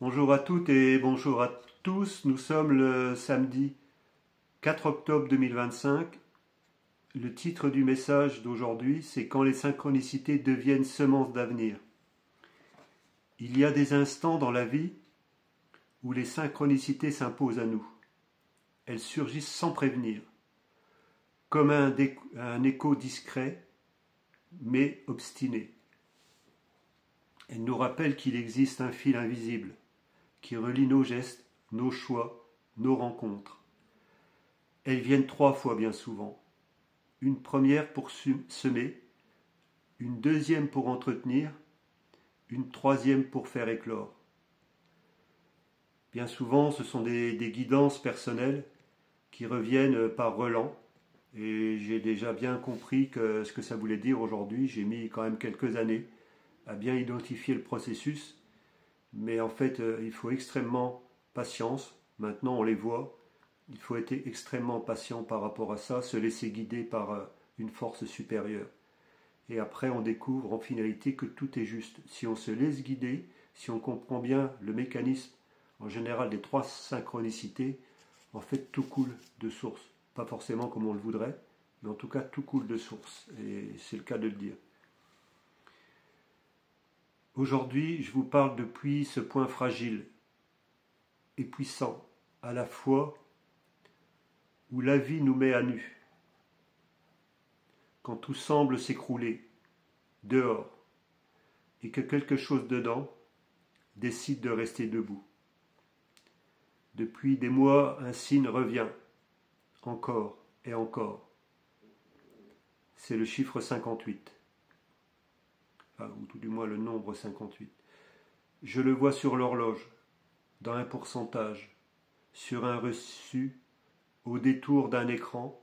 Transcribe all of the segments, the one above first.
Bonjour à toutes et bonjour à tous. Nous sommes le samedi 4 octobre 2025. Le titre du message d'aujourd'hui, c'est Quand les synchronicités deviennent semences d'avenir. Il y a des instants dans la vie où les synchronicités s'imposent à nous. Elles surgissent sans prévenir, comme un écho discret, mais obstiné. Elles nous rappellent qu'il existe un fil invisible qui relie nos gestes, nos choix, nos rencontres. Elles viennent 3 fois bien souvent. Une première pour semer, une deuxième pour entretenir, une troisième pour faire éclore. Bien souvent, ce sont des guidances personnelles qui reviennent par relents, et j'ai déjà bien compris ce que ça voulait dire aujourd'hui. J'ai mis quand même quelques années à bien identifier le processus, mais en fait, il faut extrêmement patience. Maintenant, on les voit. Il faut être extrêmement patient par rapport à ça, se laisser guider par une force supérieure. Et après, on découvre en finalité que tout est juste. Si on se laisse guider, si on comprend bien le mécanisme en général des 3 synchronicités, en fait, tout coule de source. Pas forcément comme on le voudrait, mais en tout cas, tout coule de source. Et c'est le cas de le dire. Aujourd'hui, je vous parle depuis ce point fragile et puissant, à la fois où la vie nous met à nu, quand tout semble s'écrouler, dehors, et que quelque chose dedans décide de rester debout. Depuis des mois, un signe revient, encore et encore. C'est le chiffre 58, enfin, ou tout du moins le nombre 58. Je le vois sur l'horloge, dans un pourcentage, sur un reçu, au détour d'un écran,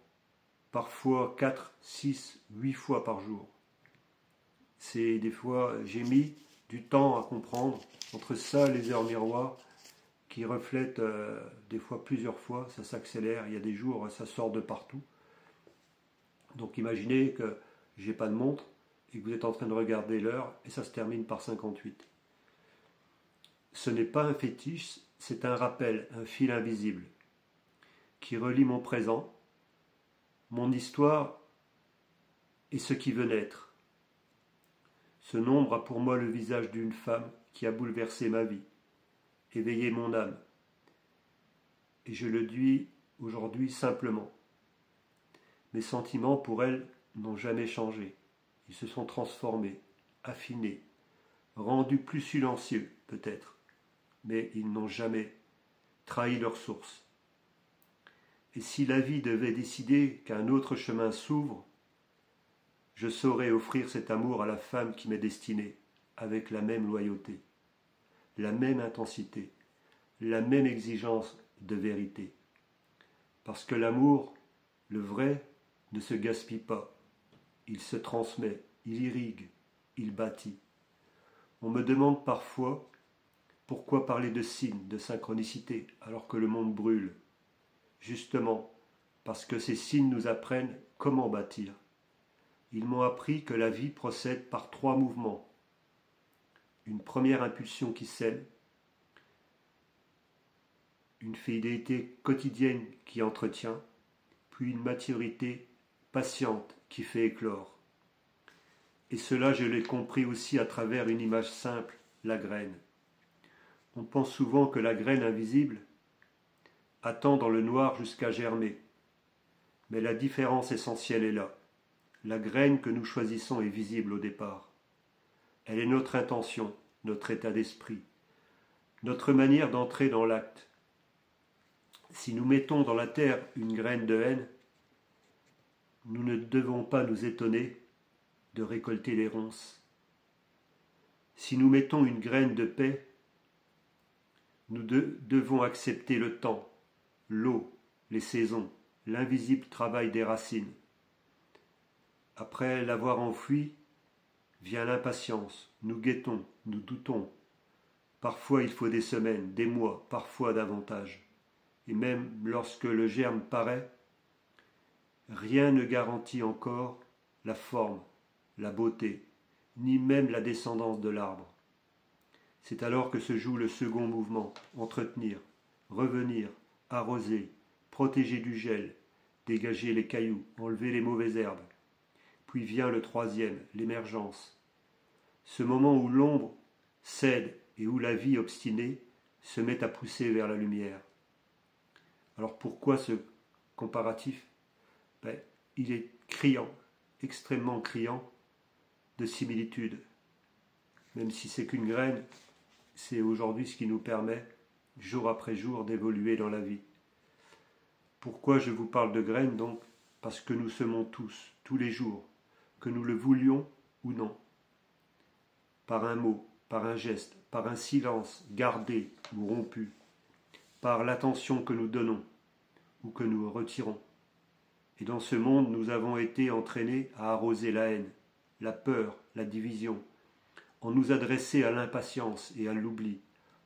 parfois 4, 6, 8 fois par jour. C'est des fois, j'ai mis du temps à comprendre entre ça, les heures miroirs, qui reflètent des fois plusieurs fois, ça s'accélère, il y a des jours, ça sort de partout. Donc imaginez que j'ai pas de montre et que vous êtes en train de regarder l'heure et ça se termine par 58. Ce n'est pas un fétiche, c'est un rappel, un fil invisible qui relie mon présent, mon histoire et ce qui veut naître. Ce nombre a pour moi le visage d'une femme qui a bouleversé ma vie, éveillé mon âme. Et je le dis aujourd'hui simplement. Mes sentiments pour elle n'ont jamais changé. Ils se sont transformés, affinés, rendus plus silencieux peut-être, mais ils n'ont jamais trahi leur source. Et si la vie devait décider qu'un autre chemin s'ouvre, je saurais offrir cet amour à la femme qui m'est destinée, avec la même loyauté, la même intensité, la même exigence de vérité. Parce que l'amour, le vrai, ne se gaspille pas, il se transmet, il irrigue, il bâtit. On me demande parfois pourquoi parler de signes, de synchronicité, alors que le monde brûle. Justement, parce que ces signes nous apprennent comment bâtir. Ils m'ont appris que la vie procède par 3 mouvements. Une première impulsion qui sème, une fidélité quotidienne qui entretient, puis une maturité patiente qui fait éclore. Et cela, je l'ai compris aussi à travers une image simple, la graine. On pense souvent que la graine invisible attend dans le noir jusqu'à germer. Mais la différence essentielle est là. La graine que nous choisissons est visible au départ. Elle est notre intention, notre état d'esprit, notre manière d'entrer dans l'acte. Si nous mettons dans la terre une graine de haine, nous ne devons pas nous étonner de récolter les ronces. Si nous mettons une graine de paix, nous devons accepter le temps, l'eau, les saisons, l'invisible travail des racines. Après l'avoir enfoui, vient l'impatience. Nous guettons, nous doutons. Parfois il faut des semaines, des mois, parfois davantage. Et même lorsque le germe paraît, rien ne garantit encore la forme, la beauté, ni même la descendance de l'arbre. C'est alors que se joue le second mouvement, entretenir, revenir, arroser, protéger du gel, dégager les cailloux, enlever les mauvaises herbes. Puis vient le troisième, l'émergence. Ce moment où l'ombre cède et où la vie obstinée se met à pousser vers la lumière. Alors pourquoi ce comparatif? Il est criant, extrêmement criant, de similitude. Même si c'est qu'une graine, c'est aujourd'hui ce qui nous permet, jour après jour, d'évoluer dans la vie. Pourquoi je vous parle de graines donc? Parce que nous semons tous, tous les jours, que nous le voulions ou non. Par un mot, par un geste, par un silence gardé ou rompu, par l'attention que nous donnons ou que nous retirons. Et dans ce monde, nous avons été entraînés à arroser la haine, la peur, la division. On nous a dressés à l'impatience et à l'oubli.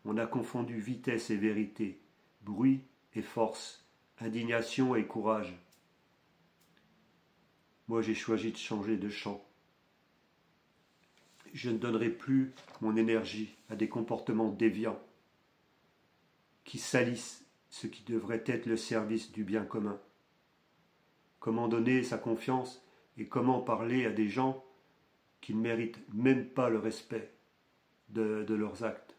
On a confondu vitesse et vérité, bruit et force, indignation et courage. Moi, j'ai choisi de changer de champ. Je ne donnerai plus mon énergie à des comportements déviants qui salissent ce qui devrait être le service du bien commun. Comment donner sa confiance et comment parler à des gens qui ne méritent même pas le respect de leurs actes,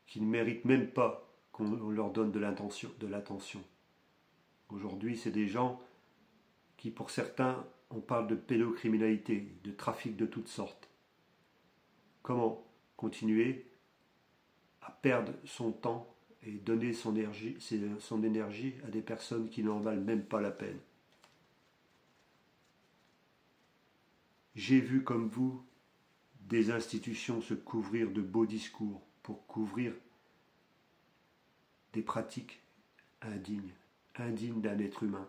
qui ne méritent même pas qu'on leur donne de l'attention. Aujourd'hui, c'est des gens qui, pour certains, on parle de pédocriminalité, de trafic de toutes sortes. Comment continuer à perdre son temps et donner son énergie à des personnes qui n'en valent même pas la peine? J'ai vu comme vous des institutions se couvrir de beaux discours pour couvrir des pratiques indignes d'un être humain.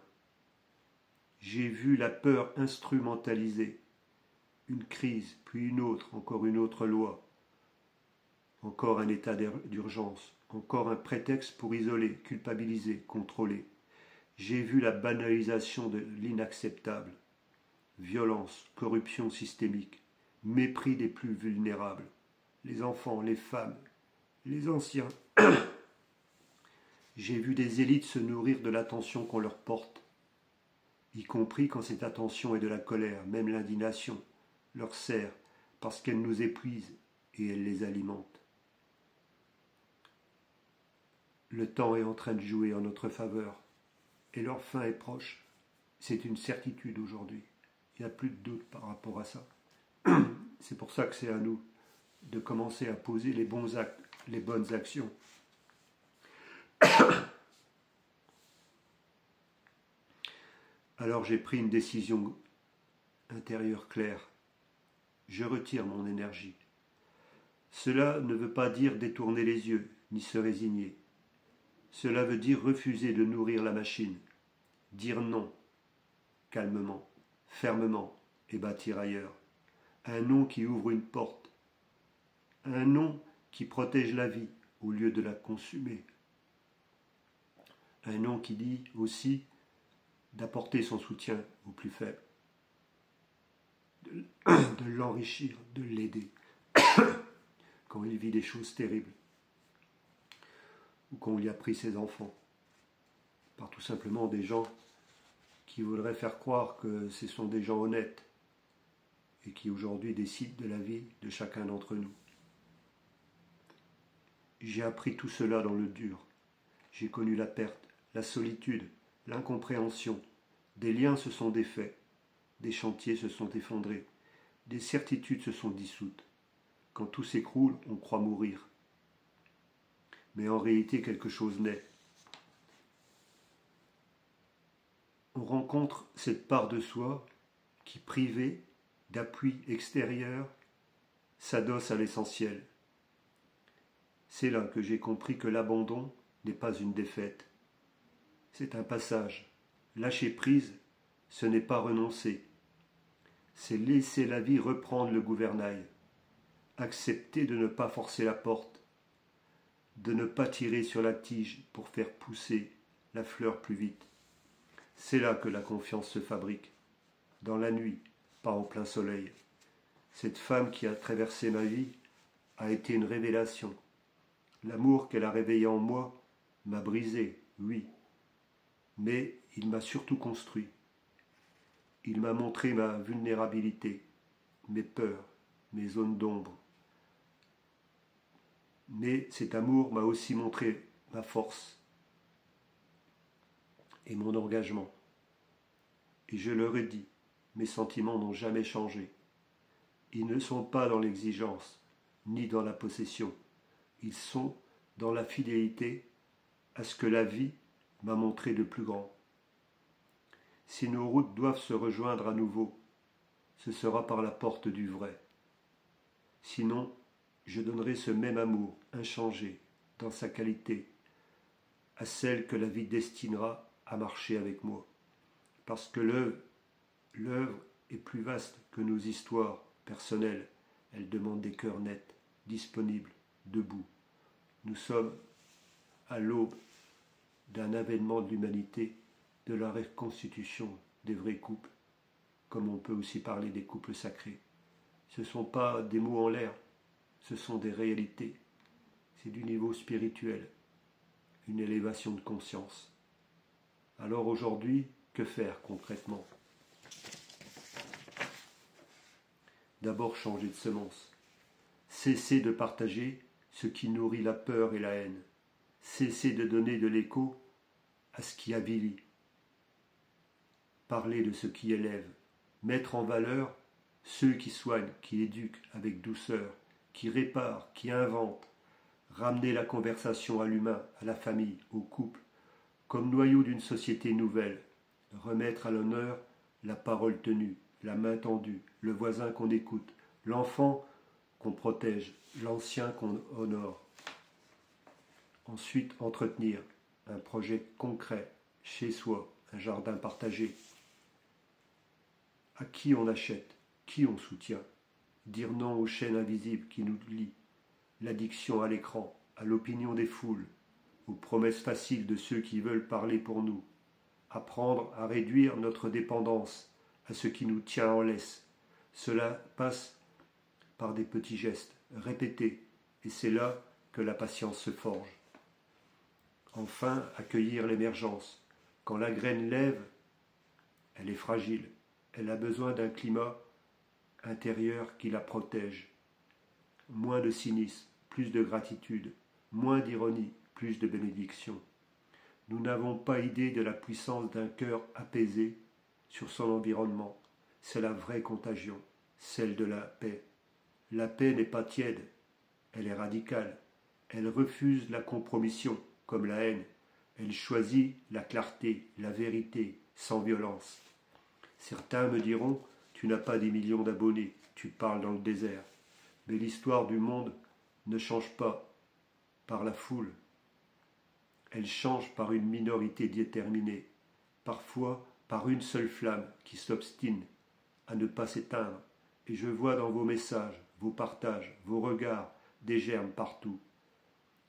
J'ai vu la peur instrumentaliser une crise, puis une autre, encore une autre loi, encore un état d'urgence, encore un prétexte pour isoler, culpabiliser, contrôler. J'ai vu la banalisation de l'inacceptable, violence, corruption systémique, mépris des plus vulnérables, les enfants, les femmes, les anciens. J'ai vu des élites se nourrir de l'attention qu'on leur porte, y compris quand cette attention est de la colère, même l'indignation leur sert parce qu'elle nous épuise et elle les alimente. Le temps est en train de jouer en notre faveur et leur fin est proche. C'est une certitude aujourd'hui. Il n'y a plus de doute par rapport à ça. C'est pour ça que c'est à nous de commencer à poser les bons actes, les bonnes actions. Alors j'ai pris une décision intérieure claire. Je retire mon énergie. Cela ne veut pas dire détourner les yeux, ni se résigner. Cela veut dire refuser de nourrir la machine, dire non, calmement, fermement, et bâtir ailleurs. Un non qui ouvre une porte. Un non qui protège la vie au lieu de la consumer. Un non qui dit aussi d'apporter son soutien au plus faible, de l'enrichir, de l'aider quand il vit des choses terribles ou quand on lui a pris ses enfants par tout simplement des gens qui voudraient faire croire que ce sont des gens honnêtes et qui aujourd'hui décident de la vie de chacun d'entre nous. J'ai appris tout cela dans le dur. J'ai connu la perte, la solitude, l'incompréhension. Des liens se sont défaits, des chantiers se sont effondrés, des certitudes se sont dissoutes. Quand tout s'écroule, on croit mourir. Mais en réalité, quelque chose naît. On rencontre cette part de soi qui, privée d'appui extérieur, s'adosse à l'essentiel. C'est là que j'ai compris que l'abandon n'est pas une défaite. C'est un passage. Lâcher prise, ce n'est pas renoncer. C'est laisser la vie reprendre le gouvernail. Accepter de ne pas forcer la porte, de ne pas tirer sur la tige pour faire pousser la fleur plus vite. C'est là que la confiance se fabrique, dans la nuit, pas en plein soleil. Cette femme qui a traversé ma vie a été une révélation. L'amour qu'elle a réveillé en moi m'a brisé, oui, mais il m'a surtout construit. Il m'a montré ma vulnérabilité, mes peurs, mes zones d'ombre. Mais cet amour m'a aussi montré ma force et mon engagement. Et je le redis, mes sentiments n'ont jamais changé. Ils ne sont pas dans l'exigence, ni dans la possession. Ils sont dans la fidélité à ce que la vie m'a montré de plus grand. Si nos routes doivent se rejoindre à nouveau, ce sera par la porte du vrai. Sinon, je donnerai ce même amour, inchangé, dans sa qualité, à celle que la vie destinera à marcher avec moi. Parce que l'œuvre est plus vaste que nos histoires personnelles. Elle demande des cœurs nets, disponibles, debout. Nous sommes à l'aube d'un avènement de l'humanité, de la reconstitution des vrais couples, comme on peut aussi parler des couples sacrés. Ce ne sont pas des mots en l'air, ce sont des réalités. C'est du niveau spirituel, une élévation de conscience. Alors aujourd'hui, que faire concrètement? D'abord changer de semence. Cesser de partager ce qui nourrit la peur et la haine. Cesser de donner de l'écho à ce qui avilit. Parler de ce qui élève. Mettre en valeur ceux qui soignent, qui éduquent avec douceur, qui réparent, qui inventent. Ramener la conversation à l'humain, à la famille, au couple, comme noyau d'une société nouvelle. Remettre à l'honneur la parole tenue, la main tendue, le voisin qu'on écoute, l'enfant qu'on protège, l'ancien qu'on honore. Ensuite, entretenir un projet concret, chez soi, un jardin partagé. À qui on achète, qui on soutient. Dire non aux chaînes invisibles qui nous lient, l'addiction à l'écran, à l'opinion des foules, aux promesses faciles de ceux qui veulent parler pour nous. Apprendre à réduire notre dépendance à ce qui nous tient en laisse. Cela passe par des petits gestes répétés, et c'est là que la patience se forge. Enfin, accueillir l'émergence. Quand la graine lève, elle est fragile. Elle a besoin d'un climat intérieur qui la protège. Moins de cynisme, plus de gratitude. Moins d'ironie, plus de bénédiction. Nous n'avons pas idée de la puissance d'un cœur apaisé sur son environnement. C'est la vraie contagion, celle de la paix. La paix n'est pas tiède, elle est radicale. Elle refuse la compromission, comme la haine. Elle choisit la clarté, la vérité, sans violence. Certains me diront, tu n'as pas des millions d'abonnés, tu parles dans le désert. Mais l'histoire du monde ne change pas par la foule. Elle change par une minorité déterminée, parfois par une seule flamme qui s'obstine à ne pas s'éteindre. Et je vois dans vos messages, vos partages, vos regards, des germes partout.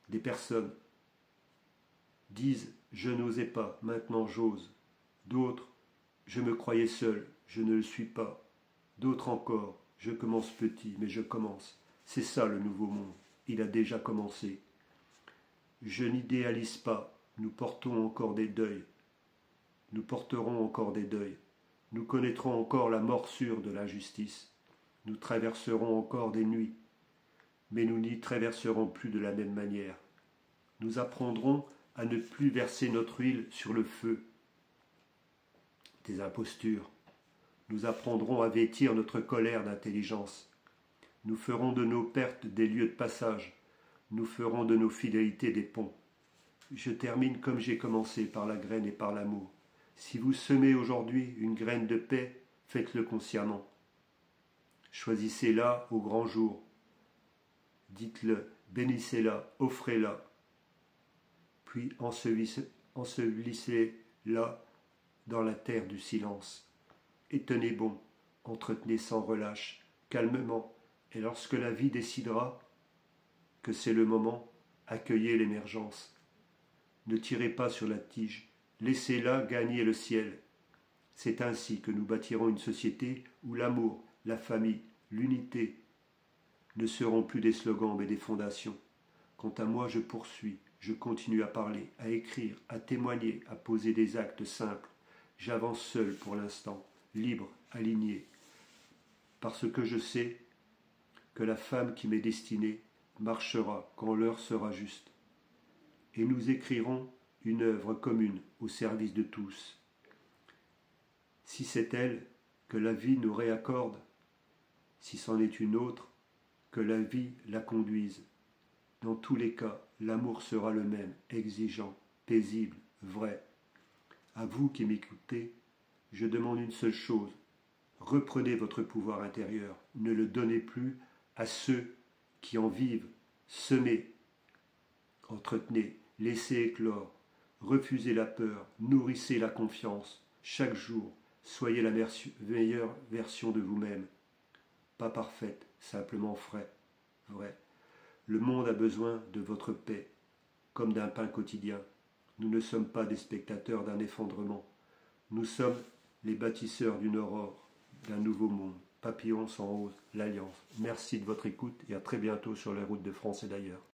Des personnes disent « je n'osais pas, maintenant j'ose ». D'autres « je me croyais seul, je ne le suis pas ». D'autres encore « je commence petit, mais je commence ». C'est ça le nouveau monde, il a déjà commencé. Je n'idéalise pas, nous portons encore des deuils. Nous porterons encore des deuils. Nous connaîtrons encore la morsure de l'injustice. Nous traverserons encore des nuits. Mais nous n'y traverserons plus de la même manière. Nous apprendrons à ne plus verser notre huile sur le feu des impostures. Nous apprendrons à vêtir notre colère d'intelligence. Nous ferons de nos pertes des lieux de passage. Nous ferons de nos fidélités des ponts. Je termine comme j'ai commencé, par la graine et par l'amour. Si vous semez aujourd'hui une graine de paix, faites-le consciemment. Choisissez-la au grand jour. Dites-le, bénissez-la, offrez-la. Puis ensevelissez-la dans la terre du silence. Et tenez bon, entretenez sans relâche, calmement, et lorsque la vie décidera que c'est le moment, accueillez l'émergence. Ne tirez pas sur la tige, laissez-la gagner le ciel. C'est ainsi que nous bâtirons une société où l'amour, la famille, l'unité ne seront plus des slogans mais des fondations. Quant à moi, je poursuis, je continue à parler, à écrire, à témoigner, à poser des actes simples. J'avance seul pour l'instant, libre, aligné, parce que je sais que la femme qui m'est destinée marchera quand l'heure sera juste. Et nous écrirons une œuvre commune au service de tous. Si c'est elle que la vie nous réaccorde, si c'en est une autre, que la vie la conduise. Dans tous les cas, l'amour sera le même, exigeant, paisible, vrai. À vous qui m'écoutez, je demande une seule chose. Reprenez votre pouvoir intérieur. Ne le donnez plus à ceux qui en vivent. Semez, entretenez, laissez éclore. Refusez la peur, nourrissez la confiance. Chaque jour, soyez la meilleure version de vous-même. Pas parfaite, simplement vrai. Le monde a besoin de votre paix, comme d'un pain quotidien. Nous ne sommes pas des spectateurs d'un effondrement. Nous sommes les bâtisseurs d'une aurore, d'un nouveau monde. Papillons sans rose, l'Alliance. Merci de votre écoute et à très bientôt sur les routes de France et d'ailleurs.